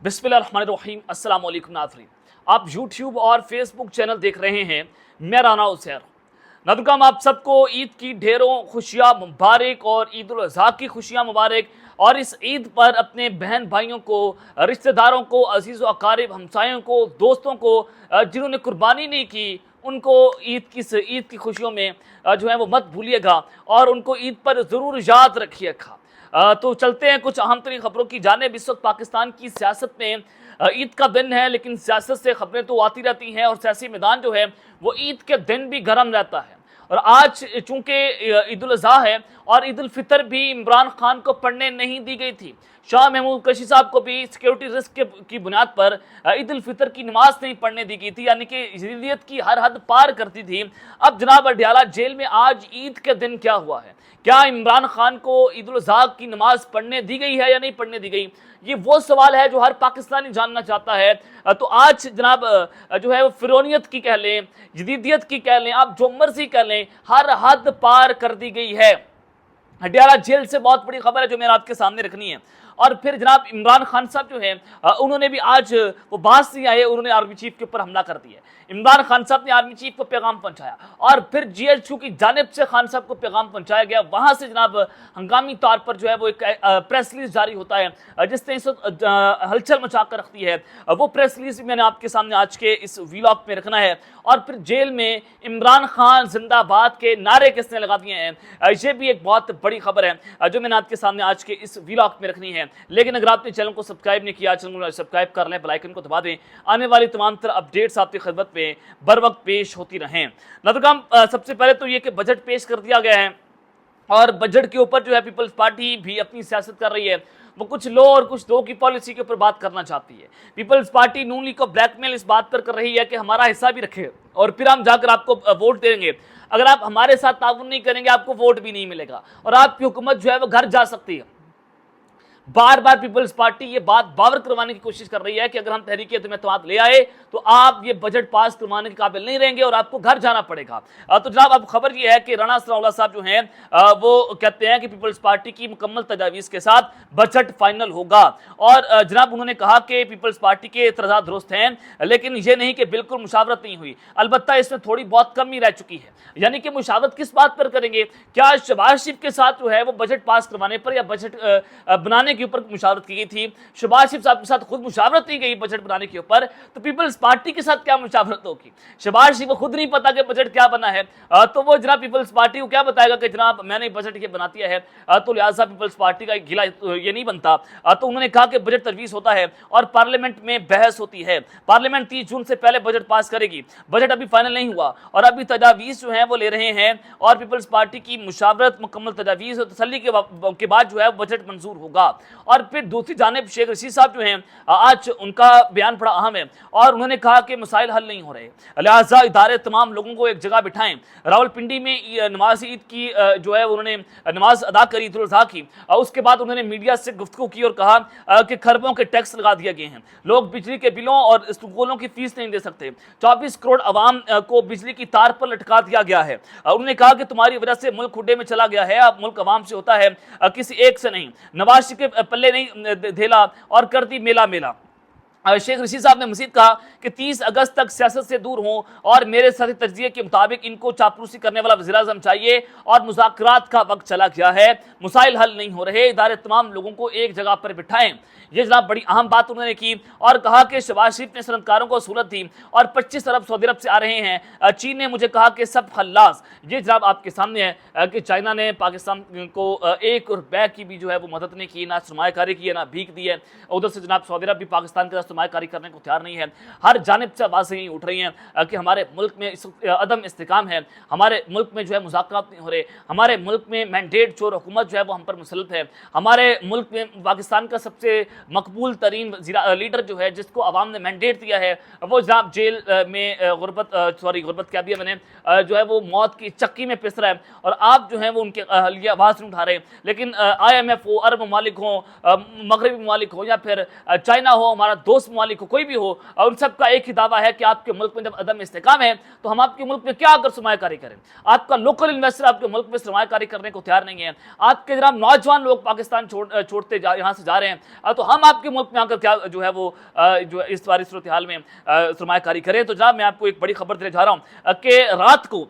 بسم اللہ الرحمن الرحیم۔ السلام علیکم ناظرین، آپ یوٹیوب اور فیس بک چینل دیکھ رہے ہیں، میں رانا عزیر۔ ناظرین، آپ سب کو عید کی ڈھیروں خوشیاں مبارک اور عید الاضحیٰ کی خوشیاں مبارک۔ اور اس عید پر اپنے بہن بھائیوں کو، رشتہ داروں کو، عزیز و اقارب، ہمسایوں کو، دوستوں کو جنہوں نے قربانی نہیں کی، ان کو عید کی خوشیوں میں جو ہے وہ مت بھولیے گا اور ان کو عید پر ضرور یاد رکھیے گا۔ تو چلتے ہیں کچھ اہم ترین خبروں کی جانب۔ اس وقت پاکستان کی سیاست میں عید کا دن ہے، لیکن سیاست سے خبریں تو آتی رہتی ہیں اور سیاسی میدان جو ہے وہ عید کے دن بھی گرم رہتا ہے۔ اور آج چونکہ عید الاضحیٰ ہے اور عید الفطر بھی عمران خان کو پڑھنے نہیں دی گئی تھی، شاہ محمود قریشی صاحب کو بھی سیکیورٹی رسک کی بنیاد پر عید الفطر کی نماز نہیں پڑھنے دی گئی تھی، یعنی کہ جدیدیت کی ہر حد پار کرتی تھی۔ اب جناب اڈیالہ جیل میں آج عید کے دن کیا ہوا ہے؟ کیا عمران خان کو عید الاضحیٰ کی نماز پڑھنے دی گئی ہے یا نہیں پڑھنے دی گئی؟ یہ وہ سوال ہے جو ہر پاکستانی جاننا چاہتا ہے۔ تو آج جناب جو ہے وہ فرعونیت کی کہہ لیں، جدیدیت کی کہہ لیں، آپ جو مرضی کہہ لیں، ہر حد پار کر دی گئی ہے۔ اڈیالہ جیل سے بہت بڑی خبر ہے جو میں نے آپ کے سامنے رکھنی ہے۔ اور پھر جناب عمران خان صاحب جو ہیں انہوں نے بھی آج وہ باز نہیں آئے، انہوں نے آرمی چیف کے اوپر حملہ کر دیا ہے۔ عمران خان صاحب نے آرمی چیف کو پیغام پہنچایا اور پھر جی ایچ او کی جانب سے خان صاحب کو پیغام پہنچایا گیا۔ وہاں سے جناب ہنگامی طور پر جو ہے وہ ایک پریس ریلیز جاری ہوتا ہے جس نے اس وقت ہلچل مچا کر رکھتی ہے۔ وہ پریس ریلیز میں نے آپ کے سامنے آج کے اس ویلاگ میں رکھنا ہے۔ اور پھر جیل میں عمران خان زندہ باد کے نعرے کس نے لگا دیے ہیں، یہ بھی ایک بہت بڑی خبر ہے جو میں نے آپ کے سامنے آج کے اس ویلاگ میں رکھنی ہے۔ لیکن اگر آپ نے چینل کو سبسکرائب نہیں کیا، چینل کو سبسکرائب کر لیں، بیل آئیکن کو دبا دیں، آنے والی تمام تر اپڈیٹس آپ کی خدمت میں بر وقت پیش ہوتی رہیں۔ ناظرین، سب سے پہلے تو یہ کہ بجٹ پیش کر دیا گیا ہے اور بجٹ کے اوپر جو ہے پیپلز پارٹی بھی اپنی سیاست کر رہی ہے۔ وہ کچھ لو اور کچھ دو کی پالیسی کے اوپر بات کرنا چاہتی ہے۔ پیپلز پارٹی نون لیگ کو بلیک میل اس بات پر کر رہی ہے کہ ہمارا حصہ بھی رکھے اور پھر ہم جا کر آپ کو ووٹ دیں گے۔ اگر آپ ہمارے ساتھ تعاون نہیں کریں گے آپ کو ووٹ بھی نہیں ملے گا اور آپ کی حکومت جو ہے وہ گھر جا سکتی ہے۔ بار بار پیپلز پارٹی یہ بات باور کروانے کی کوشش کر رہی ہے کہ اگر ہم تحریک اعتماد لے آئے تو آپ یہ بجٹ پاس کروانے کے قابل نہیں رہیں گے اور آپ کو گھر جانا پڑے گا۔ تو جناب اب خبر یہ ہے کہ رانا ثناء اللہ صاحب جو ہیں وہ کہتے ہیں کہ پیپلز پارٹی کی مکمل تجاویز کے ساتھ بجٹ فائنل ہوگا۔ اور جناب انہوں نے کہا کہ پیپلز پارٹی کے اعتراضات درست ہیں لیکن یہ نہیں کہ بالکل مشاورت نہیں ہوئی، البتہ اس میں تھوڑی بہت کمی رہ چکی ہے۔ یعنی کہ مشاورت کس بات پر کریں گے؟ کیا شہباز شریف کے ساتھ جو ہے وہ بجٹ پاس کروانے پر یا بجٹ بنانے کے اوپر مشاورت کی گئی تھی؟ شہباز شریف صاحب کے ساتھ خود مشاورت نہیں گئی بجٹ بنانے کے اوپر، تو پیپلز پارٹی کے ساتھ کیا مشاورت ہوگی؟ شہباز شریف کو خود نہیں پتا کہ بجٹ کیا بنا ہے تو وہ جناب پیپلز پارٹی کو کیا بتائے گا کہ جناب میں نے بجٹ یہ بنا دیا ہے، تو لہٰذا پیپلز پارٹی کا ایک گلا یہ نہیں بنتا۔ تو انہوں نے کہا کہ بجٹ تجویز ہوتا ہے اور پارلیمنٹ میں بحث ہوتی ہے، پارلیمنٹ 30 جون سے پہلے بجٹ پاس کرے گی۔ بجٹ ابھی فائنل نہیں ہوا اور ابھی تجاویز جو ہیں وہ لے رہے ہیں اور پیپلز پارٹی کی مشاورت، مکمل تجاویز اور تسلی کے بعد جو ہے بجٹ منظور ہوگا۔ اور پھر دوسری جانب شیخ رشید صاحب جو ہیں آج ان کا بیان بڑا اہم ہے اور انہوں نے کہا کہ مسائل حل نہیں ہو رہے، لہٰذا ادارے تمام لوگوں کو ایک جگہ بٹھائیں۔ راولپنڈی میں نماز عید کی جو ہے انہوں نے نماز ادا کری عید الاضحیٰ کی، اس کے بعد انہوں نے میڈیا سے گفتگو کی اور کہا کہ خربوں کے ٹیکس لگا دیے گئے ہیں، لوگ بجلی کے بلوں اور اسکولوں کی فیس نہیں دے سکتے، 24 کروڑ عوام کو بجلی کی تار پر لٹکا دیا گیا ہے۔ انہوں نے کہا کہ تمہاری وجہ سے ملک کھڈے میں چلا گیا ہے، اب ملک عوام سے ہوتا ہے کسی ایک سے نہیں، نواز شریف کے پلے نہیں دھیلا اور کر دی میلا میلا۔ شیخ رشید صاحب نے مزید کہا کہ 30 اگست تک سیاست سے دور ہوں اور میرے ساتھی تجزیے کے مطابق ان کو چاپلوسی کرنے والا وزیر اعظم چاہیے اور مذاکرات کا وقت چلا گیا ہے، مسائل حل نہیں ہو رہے، ادارے تمام لوگوں کو ایک جگہ پر بٹھائیں۔ یہ جناب بڑی اہم بات انہوں نے کی اور کہا کہ شہباز شریف نے صنعتکاروں کو سہولت دی اور 25 ارب سعودی عرب سے آ رہے ہیں، چین نے مجھے کہا کہ سب خلاص۔ یہ جناب آپ کے سامنے ہے کہ چائنا نے پاکستان کو 1 روپے کی بھی جو ہے وہ مدد نہیں کی، نہ سرمایہ کاری کی ہے، نہ بھیک دی ہے۔ ادھر سے جناب سعودی عرب بھی پاکستان کے ساتھ سرمایہ کاری کرنے کو تیار نہیں ہے۔ ہر جانب سے آوازیں اٹھ رہی ہیں کہ ہمارے ملک میں عدم استحکام ہے، ہمارے ملک میں جو ہے مذاکرات نہیں ہو رہے، ہمارے ملک میں مینڈیٹ چور حکومت جو ہے وہ ہم پر مسلط ہے، ہمارے ملک میں پاکستان کا سب سے مقبول ترین لیڈر جو ہے جس کو عوام نے مینڈیٹ دیا ہے وہ جناب جیل میں غربت کیا دیا میں نے جو ہے وہ موت کی چکی میں پس رہا ہے اور آپ جو ہیں وہ ان کے لیے آواز نہیں اٹھا رہے۔ لیکن IMF ہو، عرب ممالک ہوں، مغربی ممالک ہو یا پھر چائنا ہو، ہمارا دوست پڑوس ممالک ہو، کوئی بھی ہو، اور ان سب کا ایک ہی دعویٰ ہے کہ آپ کے ملک میں جب عدم استحکام ہے تو ہم آپ کے ملک میں کیا اگر سرمایہ کاری کریں۔ آپ کا لوکل انویسٹر آپ کے ملک میں سرمایہ کاری کرنے کو تیار نہیں ہے، آپ کے جناب نوجوان لوگ پاکستان چھوڑتے یہاں سے جا رہے ہیں، تو ہم آپ کے ملک میں آ کر کیا جو ہے وہ جو اس باری صورتحال میں سرمایہ کاری کریں۔ تو جناب میں آپ کو ایک بڑی خبر دینے جا رہا ہوں کہ رات کو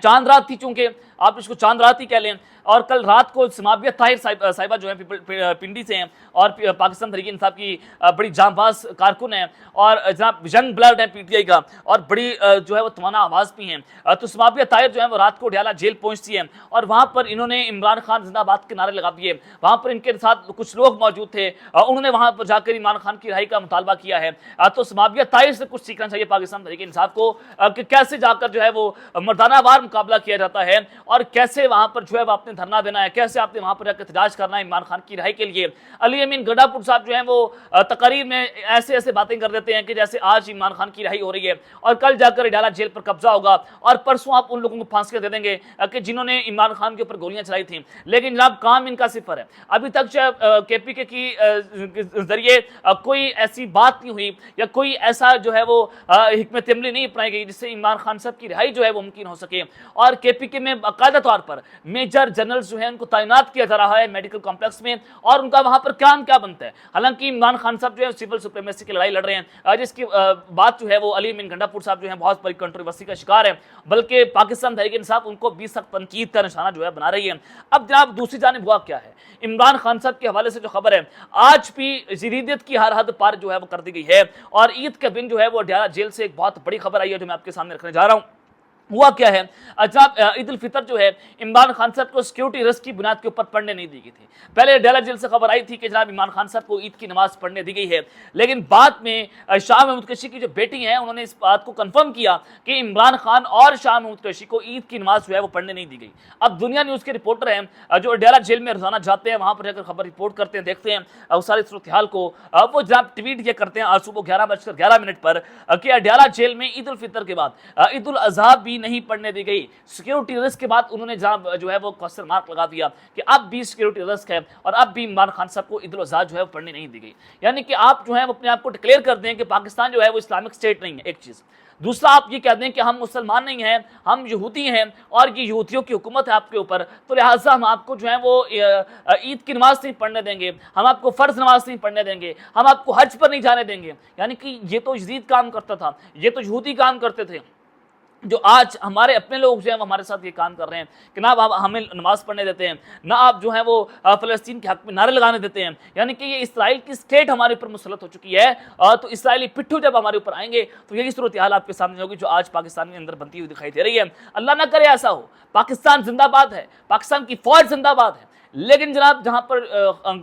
چاند رات تھی، چونکہ آپ اس کو چاند رات ہی کہہ لیں، اور کل رات کو سماویہ طاہر صاحبہ جو ہیں پنڈی سے ہیں اور پاکستان تحریک انصاف کی بڑی جاں باز کارکن ہیں اور جناب ینگ بلڈ ہے پی ٹی آئی کا، اور بڑی جو ہے وہ توانا آواز بھی ہیں، تو سماویہ طاہر جو ہے وہ رات کو ڈیالہ جیل پہنچتی ہے اور وہاں پر انہوں نے عمران خان زندہ باد کے نعرے لگا دیے۔ وہاں پر ان کے ساتھ کچھ لوگ موجود تھے، انہوں نے وہاں پر جا کر عمران خان کی رہائی کا مطالبہ کیا ہے۔ تو سماویہ طاہر سے کچھ سیکھنا چاہیے پاکستان تحریک انصاف کو کہ کیسے جا کر جو ہے وہ مردانہ وار مقابلہ کیا جاتا ہے اور کیسے وہاں پر جو ہے وہ اپنے دھرنا دینا ہے، کیسے آپ نے وہاں پر جا کے احتجاج کرنا ہے عمران خان کی رہائی کے لیے۔ علی امین گنڈا پور صاحب جو ہیں وہ تقاریر میں ایسے باتیں کر دیتے ہیں کہ جیسے آج عمران خان کی رہائی ہو رہی ہے اور کل جا کر ڈالا جیل پر قبضہ ہوگا اور پرسوں آپ ان لوگوں کو پھانسیاں دے دیں گے کہ جنہوں نے عمران خان کے اوپر گولیاں چلائی تھیں۔ لیکن جناب کام ان کا صفر ہے، ابھی تک کے پی کے کی ذریعے کوئی ایسی بات نہیں ہوئی یا کوئی ایسا جو ہے وہ حکمت عملی نہیں اپنائی گئی جس سے عمران خان صاحب کی رہائی جو ہے وہ ممکن ہو سکے۔ اور کے پی کے میں باقاعدہ طور پر میجر جنرل جو ہیں ان کو تعینات کیا جا رہا ہے میڈیکل کمپلیکس میں، اور ان کا وہاں پر کام کیا بنتا ہے۔ حالانکہ عمران خان صاحب جو ہے سول سپریمیسی کی لڑائی لڑ رہے ہیں، جس کی بات جو ہے وہ علی امین گنڈا پور صاحب جو ہیں بہت بڑی کنٹروورسی کا شکار ہے، بلکہ پاکستان تحریک انصاف ان کو بھی سخت تنقید کا نشانہ جو ہے بنا رہی ہے۔ اب جناب دوسری جانب ہوا کیا ہے، عمران خان صاحب کے حوالے سے جو خبر ہے، آج بھی جدیدیت کی ہر حد پار جو ہے وہ کر دی گئی ہے، اور عید کے دن جو ہے وہ ڈیالہ جیل سے ایک بہت بڑی خبر آئی ہے جو میں آپ کے سامنے رکھنے جا رہا ہوں۔ ہوا کیا ہے، جناب عید الفطر جو ہے عمران خان صاحب کو سیکیورٹی رسک کی بنیاد کے اوپر پڑھنے نہیں دی گئی تھی۔ پہلے ڈیالہ جیل سے خبر آئی تھی کہ جناب عمران خان صاحب کو عید کی نماز پڑھنے دی گئی ہے، لیکن بعد میں شاہ محمود قریشی کی جو بیٹی ہیں انہوں نے اس بات کو کنفرم کیا کہ عمران خان اور شاہ محمود قریشی کو عید کی نماز جو ہے وہ پڑھنے نہیں دی گئی۔ اب دنیا نیوز کے رپورٹر ہیں جو ڈیالہ جیل میں روزانہ جاتے ہیں، وہاں پر جا کر خبر رپورٹ کرتے ہیں، دیکھتے ہیں اس ساری صورتحال کو، وہ جناب ٹویٹ یہ کرتے ہیں آج صبح 11:11 پر کہ ڈیالہ جیل میں عید الفطر کے بعد عید الاضحیٰ بھی نہیں پڑھنے دی گئی۔ سیکیورٹی رسک کے بعد انہوں نے جو ہے وہ کوسچن مارک لگا دیا کہ اب بھی سیکیورٹی رسک ہے اور اب بھی عمران خان صاحب کو عید الاضحیٰ جو ہے وہ پڑھنے نہیں دی گئی۔ یعنی کہ آپ جو ہے اپنے آپ کو ڈکلیئر کر دیں کہ پاکستان جو ہے وہ اسلامک اسٹیٹ نہیں ہے، ایک چیز۔ دوسرا آپ یہ کہہ دیں کہ ہم مسلمان نہیں ہیں، ہم یہودی ہیں اور یہ یہودیوں کی حکومت ہے آپ کے اوپر، تو لہٰذا ہم آپ کو جو ہے وہ عید کی نماز نہیں پڑھنے دیں گے، ہم آپ کو فرض نماز نہیں پڑھنے دیں گے، ہم آپ کو حج پر نہیں جانے دیں گے۔ یعنی کہ یہ تو یزید کام کرتا تھا، یہ تو یہودی کام کرتے تھے، جو آج ہمارے اپنے لوگ جو ہیں وہ ہمارے ساتھ یہ کام کر رہے ہیں کہ نہ آپ ہمیں نماز پڑھنے دیتے ہیں، نہ آپ جو ہیں وہ فلسطین کے حق میں نعرے لگانے دیتے ہیں۔ یعنی کہ یہ اسرائیل کی اسٹیٹ ہمارے اوپر مسلط ہو چکی ہے، تو اسرائیلی پٹھو جب ہمارے اوپر آئیں گے تو یہی صورتحال آپ کے سامنے ہوگی جو آج پاکستان کے اندر بنتی ہوئی دکھائی دے رہی ہے۔ اللہ نہ کرے ایسا ہو، پاکستان زندہ باد ہے، پاکستان کی فوج زندہ باد ہے، لیکن جناب جہاں پر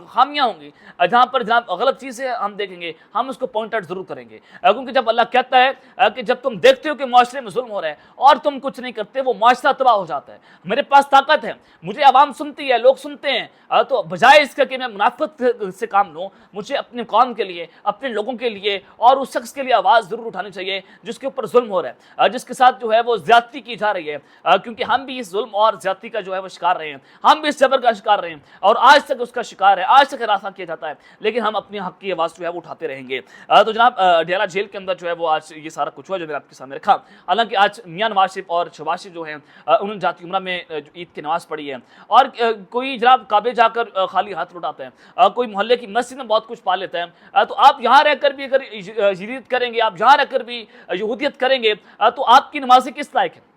خامیاں ہوں گی، جہاں پر جناب غلط چیزیں ہم دیکھیں گے، ہم اس کو پوائنٹ آؤٹ ضرور کریں گے، کیونکہ جب اللہ کہتا ہے کہ جب تم دیکھتے ہو کہ معاشرے میں ظلم ہو رہا ہے اور تم کچھ نہیں کرتے، وہ معاشرہ تباہ ہو جاتا ہے۔ میرے پاس طاقت ہے، مجھے عوام سنتی ہے، لوگ سنتے ہیں، تو بجائے اس کا کہ میں منافقت سے کام لوں، مجھے اپنے قوم کے لیے، اپنے لوگوں کے لیے اور اس شخص کے لیے آواز ضرور اٹھانی چاہیے جس کے اوپر ظلم ہو رہا ہے، جس کے ساتھ جو ہے وہ زیادتی کی جا رہی ہے، کیونکہ ہم بھی اس ظلم اور زیادتی کا جو ہے وہ شکار رہے ہیں، ہم بھی اس جبر کا شکار رہے ہیں اور آج تک اس کا شکار ہے، آج تک ہراساں کیا جاتا ہے، لیکن ہم اپنے حق کی آواز جو ہے وہ اٹھاتے رہیں گے۔ تو جناب ڈیالہ جیل کے اندر جو ہے وہ آج یہ سارا کچھ ہوا جو میں نے آپ کے سامنے رکھا۔ حالانکہ آج میاں نواز شریف اور شہباز شریف جو ہیں انہوں نے جاتی عمرہ میں عید کی نماز پڑھی ہے، اور کوئی جناب کعبے جا کر خالی ہاتھ لوٹاتا ہے، کوئی محلے کی مسجد میں بہت کچھ پا لیتا ہے، تو آپ یہاں رہ کر بھی اگر یزیدیت کریں گے، آپ یہاں رہ کر بھی یہودیت کریں گے، تو آپ کی نمازیں کس لائق ہیں؟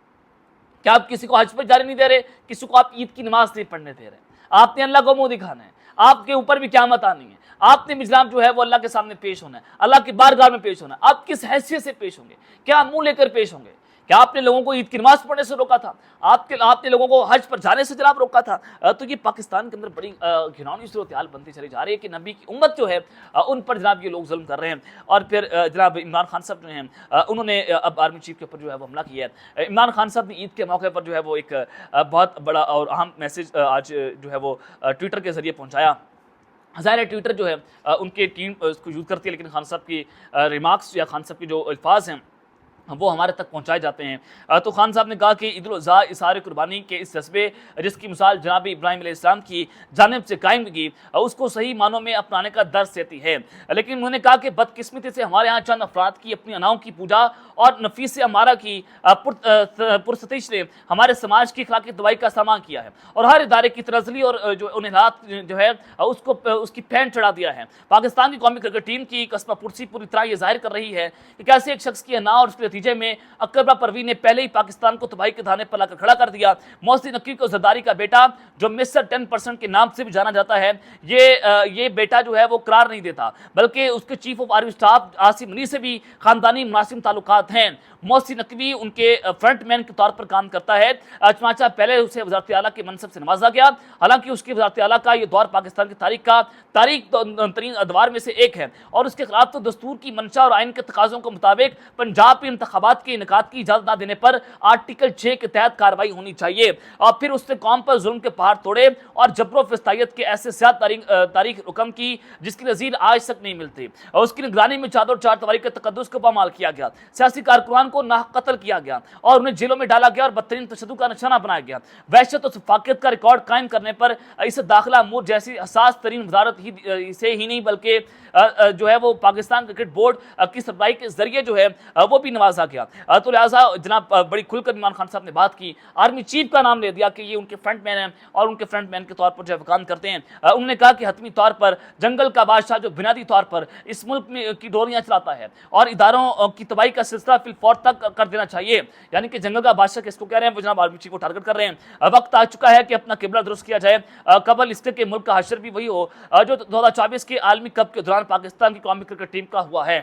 کیا آپ کسی کو حج پر جانے نہیں دے رہے، کسی کو آپ عید کی نماز نہیں پڑھنے دے رہے؟ آپ نے اللہ کو منہ دکھانا ہے، آپ کے اوپر بھی قیامت آنی ہے، آپ نے جناب جو ہے وہ اللہ کے سامنے پیش ہونا ہے، اللہ کی بارگاہ میں پیش ہونا ہے۔ آپ کس حیثیت سے پیش ہوں گے؟ کیا منہ لے کر پیش ہوں گے؟ کیا آپ نے لوگوں کو عید کی نماز پڑھنے سے روکا تھا؟ آپ نے لوگوں کو حج پر جانے سے جناب روکا تھا؟ تو یہ پاکستان کے اندر بڑی گھناؤنی صورتحال بنتی چلی جا رہی ہے کہ نبی کی امت جو ہے ان پر جناب یہ لوگ ظلم کر رہے ہیں۔ اور پھر جناب عمران خان صاحب جو ہیں انہوں نے اب آرمی چیف کے اوپر جو ہے وہ حملہ کیا ہے۔ عمران خان صاحب نے عید کے موقع پر جو ہے وہ ایک بہت بڑا اور اہم میسج آج جو ہے وہ ٹویٹر کے ذریعے پہنچایا۔ ظاہر ہے ٹویٹر جو ہے ان کی ٹیم اس کو یوز کرتی ہے، لیکن خان صاحب کی ریمارکس یا خان صاحب کی جو الفاظ ہیں وہ ہمارے تک پہنچائے جاتے ہیں۔ تو خان صاحب نے کہا کہ عید الاضحیٰ اظہار قربانی کے اس جذبے جس کی مثال جناب ابراہیم علیہ السلام کی جانب سے قائم کی اس کو صحیح معنوں میں اپنانے کا درس دیتی ہے، لیکن انہوں نے کہا کہ بدقسمتی سے ہمارے ہاں چند افراد کی اپنی اناؤں کی پوجا اور نفیس ہمارا کی پرستش نے ہمارے سماج کی اخلاقی تباہی کا سامان کیا ہے اور ہر ادارے کی تنزلی اور جو انحلات جو ہے اس کی پھینٹ چڑھا دیا ہے۔ پاکستان کی قومی کرکٹ ٹیم کی قصبہ پرسی پوری طرح یہ ظاہر کر رہی ہے کہ کیسے ایک شخص کی انا اور اس کے نتیجے میں اکبر پروین نے پہلے ہی پاکستان کو تباہی کے دھانے پر لا کر کھڑا کر دیا۔ محسن نقوی کو زرداری کا بیٹا جو مسٹر 10% کے نام سے بھی جانا جاتا ہے، یہ بیٹا جو ہے وہ قرار نہیں دیتا، بلکہ اس کے chief of army staff Asim Munir سے بھی خاندانی مناسب تعلقات ہیں۔ محسن نقوی ان کے فرنٹ مین کے طور پر کام کرتا ہے، چنانچہ پہلے اسے وزارت اعلیٰ کے منصب سے نوازا گیا، حالانکہ اس کی وزارت اعلیٰ کا یہ دور پاکستان کی تاریخ ترین ادوار میں سے ایک ہے اور اس کے خلاف تو دستور کی منشا اور آئین کے تقاضوں کے مطابق پنجاب میں انتخابات کے انعقاد کی اجازت نہ دینے پر آرٹیکل 6 کے تحت کارروائی ہونی چاہیے، اور پھر اس نے قوم پر ظلم کے پہاڑ توڑے اور جبر و فستائیت کے ایسے سیاہ تاریخ حکم کی جس کی نظیر آج تک نہیں ملتی، اور اس کی نگرانی میں چادر چار دیواری کے تقدس کو پامال کیا گیا، سیاسی کارکنان کو ناحق قتل کیا گیا اور انہیں جیلوں میں ڈالا گیا اور بدترین تشدد کا نشانہ بنایا گیا۔ وحشت اور سفاکت کا ریکارڈ قائم کرنے پر اس داخلہ امور جیسی حساس ترین وزارت سے ہی نہیں بلکہ جو ہے وہ پاکستان کرکٹ بورڈ کی سربراہی کے ذریعے جو ہے وہ بھی نوازا گیا۔ تو لہٰذا جناب بڑی کھل کر عمران خان صاحب نے بات کی، آرمی چیف کا نام لے دیا کہ یہ ان کے فرنٹ مین ہیں اور ان کے فرنٹ مین کے طور پر جو ہے کام کرتے ہیں۔ انہوں نے کہا کہ حتمی طور پر جنگل کا بادشاہ جو بنیادی طور پر اس ملک میں کی ڈوریاں چلاتا ہے اور اداروں کی تباہی کا سلسلہ فی الفور تک کر دینا چاہیے، یعنی کہ جنگل کا بادشاہ کس کو کہہ رہے ہیں؟ وہ جناب آرمی چیف کو ٹارگٹ کر رہے ہیں۔ وقت آ چکا ہے کہ اپنا قبلہ درست کیا جائے قبل اس کے کہ ملک کا حشر بھی وہی ہو جو 2024 کے عالمی کپ کے دوران پاکستان کی قومی کرکٹ ٹیم کا ہوا ہے۔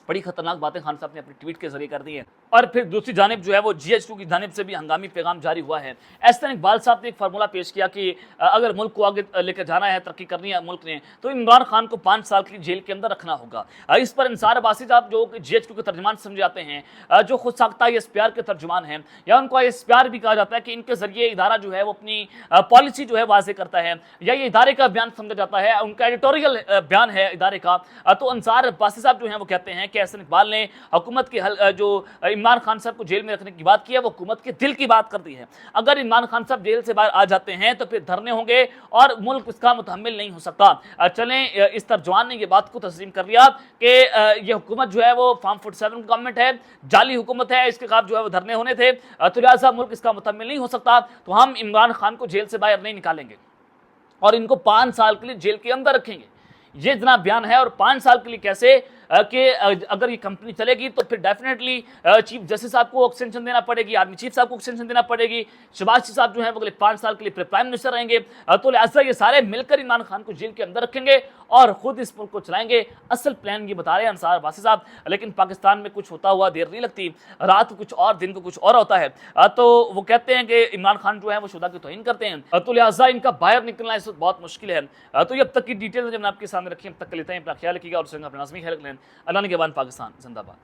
بڑی خطرناک باتیں خان صاحب نے اپنے ٹویٹ کے ذریعے کر دی ہیں، اور پھر دوسری جانب جو ہے وہ GH2 کی جانب سے بھی ہنگامی پیغام جاری ہوا ہے۔ احسن اقبال صاحب نے ایک فارمولہ پیش کیا کہ اگر ملک کو آگے لے کر جانا ہے، ترقی کرنی ہے ملک نے، تو عمران خان کو 5 سال کی جیل کے اندر رکھنا ہوگا۔ اس پر انصار عباسی صاحب جو GH2 کے ترجمان سمجھے جاتے ہیں، جو خود ساختہ SPR کے ترجمان ہیں، یا ان کو SPR بھی کہا جاتا ہے کہ ان کے ذریعے ادارہ جو ہے وہ اپنی پالیسی جو ہے واضح کرتا ہے، یا یہ ادارے کا بیان سمجھا جاتا ہے، ان کا ایڈیٹوریل بیان ہے ادارے کا۔ تو انصار عباسی صاحب جو ہیں وہ کہتے ہیں کہ احسن اقبال نے حکومت کے جو عمران خان صاحب کو جیل میں رکھنے کی بات کی ہے وہ حکومت کے دل کی بات کرتی ہے۔ اگر عمران خان صاحب جیل سے باہر آ جاتے ہیں تو پھر دھرنے ہوں گے اور ملک اس کا متحمل نہیں ہو سکتا۔ چلیں اس ترجمان نے یہ بات کو تسلیم کر لیا کہ یہ حکومت جو ہے وہ فارم 47 گورنمنٹ ہے، جعلی حکومت ہے، اس کے خلاف جو ہے وہ دھرنے ہونے تھے، تو لہٰذا ملک اس کا متحمل نہیں ہو سکتا، تو ہم عمران خان کو جیل سے باہر نہیں نکالیں گے اور ان کو 5 سال کے لیے جیل کے اندر رکھیں گے۔ یہ جناب بیان ہے، اور 5 سال کے لیے کیسے کہ اگر یہ کمپنی چلے گی تو پھر ڈیفینیٹلی چیف جسٹس صاحب کو ایکسٹینشن دینا پڑے گی، آرمی چیف صاحب کو ایکسٹینشن دینا پڑے گی، شہباز شریف صاحب جو ہیں وہ اگلے 5 سال کے لیے پرائم منسٹر رہیں گے، تو لہٰذا یہ سارے مل کر عمران خان کو جیل کے اندر رکھیں گے اور خود اس ملک کو چلائیں گے۔ اصل پلان یہ بتا رہے ہیں انصار عباسی صاحب، لیکن پاکستان میں کچھ ہوتا ہوا دیر نہیں لگتی، رات کچھ اور دن کو کچھ اور ہوتا ہے، تو وہ کہتے ہیں کہ عمران خان جو ہے وہ شہدا کی توہین کرتے ہیں، تو لہٰذا ان کا باہر نکلنا اس وقت بہت مشکل ہے۔ تو یہ اب تک کی ڈیٹیل جو میں آپ کے سامنے رکھی اب تک کے لیتے ہیں، اپنا خیال رکھیے گا اور اپنے ناظرین خیال رکھ لیں۔ اللہ نگہبان، پاکستان زندہ باد۔